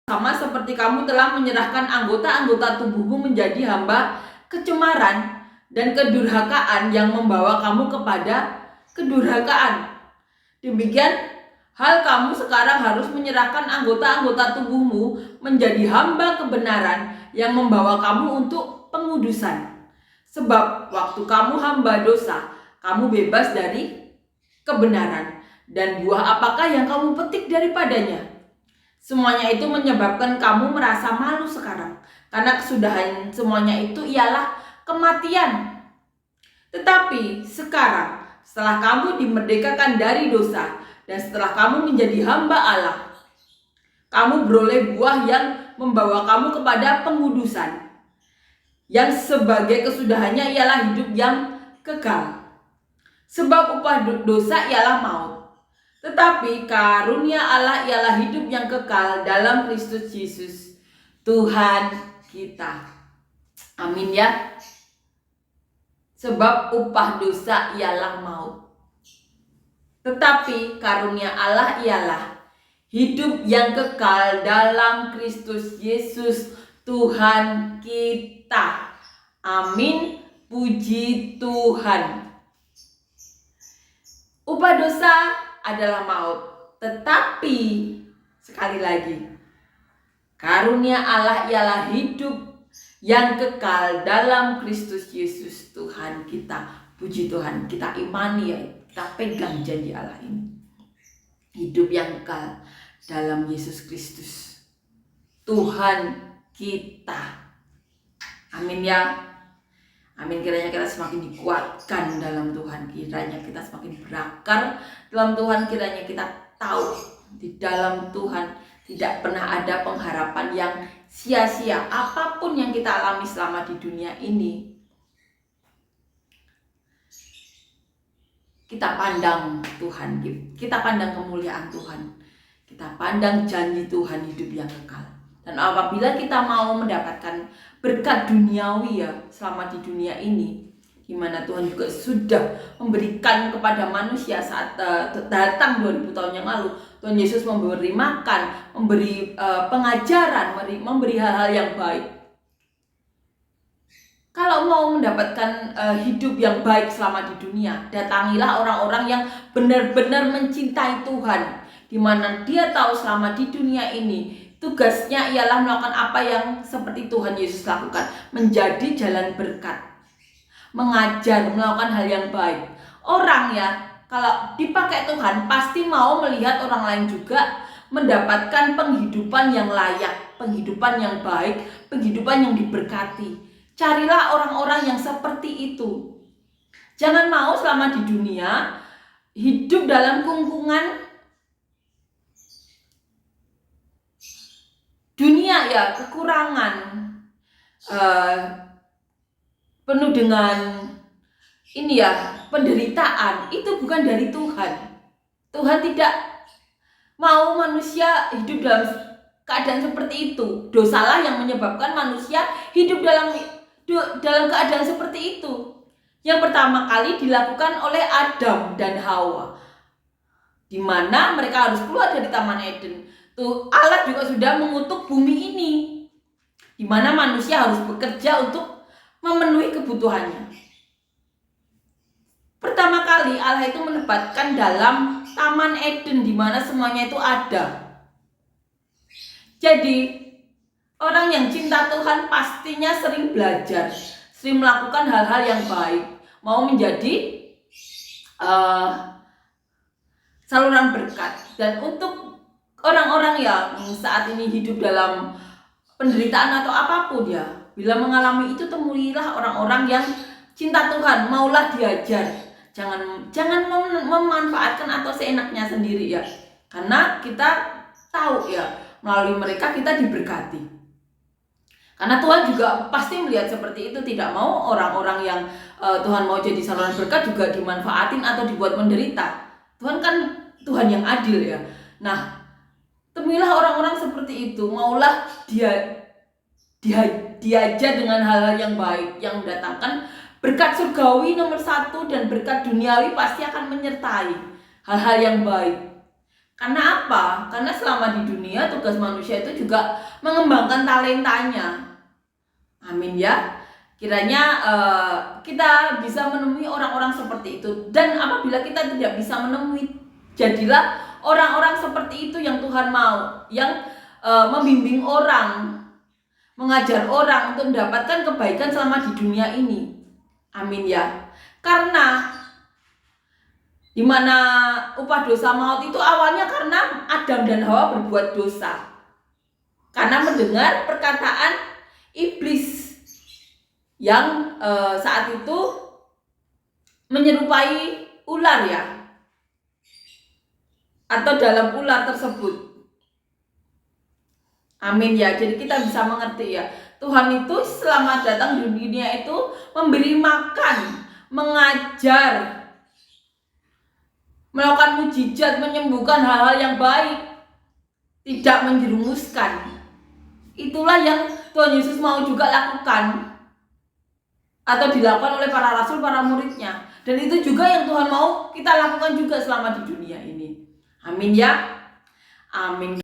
sama seperti kamu telah menyerahkan anggota-anggota tubuhmu menjadi hamba kecemaran dan kedurhakaan yang membawa kamu kepada kedurhakaan. Demikian hal kamu sekarang harus menyerahkan anggota-anggota tubuhmu menjadi hamba kebenaran yang membawa kamu untuk pengudusan. Sebab waktu kamu hamba dosa, kamu bebas dari kebenaran. Dan buah apakah yang kamu petik daripadanya? Semuanya itu menyebabkan kamu merasa malu sekarang. Karena kesudahan semuanya itu ialah kematian. Tetapi sekarang, setelah kamu dimerdekakan dari dosa, dan setelah kamu menjadi hamba Allah, kamu beroleh buah yang membawa kamu kepada pengudusan, yang sebagai kesudahannya ialah hidup yang kekal. Sebab upah dosa ialah maut, tetapi karunia Allah ialah hidup yang kekal dalam Kristus Yesus Tuhan kita. Amin ya. Sebab upah dosa ialah maut, tetapi karunia Allah ialah hidup yang kekal dalam Kristus Yesus Tuhan kita. Amin. Puji Tuhan. Upah dosa adalah maut, tetapi sekali lagi, karunia Allah ialah hidup yang kekal dalam Kristus Yesus Tuhan kita. Puji Tuhan, kita imani ya, kita pegang janji Allah ini. Hidup yang kekal dalam Yesus Kristus Tuhan kita. Amin ya. Amin, kiranya kita semakin dikuatkan dalam Tuhan, kiranya kita semakin berakar dalam Tuhan, kiranya kita tahu di dalam Tuhan tidak pernah ada pengharapan yang sia-sia. Apapun yang kita alami selama di dunia ini, kita pandang Tuhan, kita pandang kemuliaan Tuhan, kita pandang janji Tuhan hidup yang kekal. Dan apabila kita mau mendapatkan berkat duniawi ya selama di dunia ini, di mana Tuhan juga sudah memberikan kepada manusia saat datang 2000 tahun yang lalu, Tuhan Yesus memberi makan, memberi pengajaran, memberi hal-hal yang baik. Kalau mau mendapatkan hidup yang baik selama di dunia, datangilah orang-orang yang benar-benar mencintai Tuhan, di mana dia tahu selama di dunia ini tugasnya ialah melakukan apa yang seperti Tuhan Yesus lakukan, menjadi jalan berkat, mengajar, melakukan hal yang baik. Orang ya, kalau dipakai Tuhan pasti mau melihat orang lain juga mendapatkan penghidupan yang layak, penghidupan yang baik, penghidupan yang diberkati. Carilah orang-orang yang seperti itu. Jangan mau selama di dunia hidup dalam kungkungan dunia ya, kekurangan, penuh dengan ini ya, penderitaan. Itu bukan dari Tuhan. Tuhan tidak mau manusia hidup dalam keadaan seperti itu. Dosalah yang menyebabkan manusia hidup dalam keadaan seperti itu. Yang pertama kali dilakukan oleh Adam dan Hawa, di mana mereka harus keluar dari Taman Eden. Tuh Allah juga sudah mengutuk bumi ini, di mana manusia harus bekerja untuk memenuhi kebutuhannya. Pertama kali Allah itu menempatkan dalam Taman Eden, di mana semuanya itu ada. Jadi orang yang cinta Tuhan pastinya sering belajar, sering melakukan hal-hal yang baik, mau menjadi saluran berkat. Dan untuk orang-orang yang saat ini hidup dalam penderitaan atau apapun ya, bila mengalami itu, temuilah orang-orang yang cinta Tuhan, maulah diajar. Jangan memanfaatkan atau seenaknya sendiri ya. Karena kita tahu ya, melalui mereka kita diberkati. Karena Tuhan juga pasti melihat seperti itu, tidak mau orang-orang yang Tuhan mau jadi saluran berkat juga dimanfaatin atau dibuat menderita. Tuhan kan Tuhan yang adil ya. Nah, temuilah orang-orang seperti itu, maulah diajar dengan hal-hal yang baik, yang mendatangkan berkat surgawi nomor 1, dan berkat duniawi pasti akan menyertai hal-hal yang baik. Karena apa? Karena selama di dunia tugas manusia itu juga mengembangkan talentanya. Amin ya. Kiranya kita bisa menemui orang-orang seperti itu. Dan apabila kita tidak bisa menemui, jadilah orang-orang seperti itu yang Tuhan mau, yang membimbing orang, mengajar orang untuk mendapatkan kebaikan selama di dunia ini. Amin ya. Karena dimana upah dosa maut itu awalnya karena Adam dan Hawa berbuat dosa, karena mendengar perkataan iblis yang saat itu menyerupai ular ya, atau dalam ular tersebut. Amin ya. Jadi kita bisa mengerti ya, Tuhan itu selama datang di dunia itu memberi makan, mengajar, melakukan mujizat, menyembuhkan hal-hal yang baik, tidak menjerumuskan. Itulah yang Tuhan Yesus mau juga lakukan, atau dilakukan oleh para rasul, para muridnya. Dan itu juga yang Tuhan mau kita lakukan juga selama di dunia ini. Amin ya. Amin.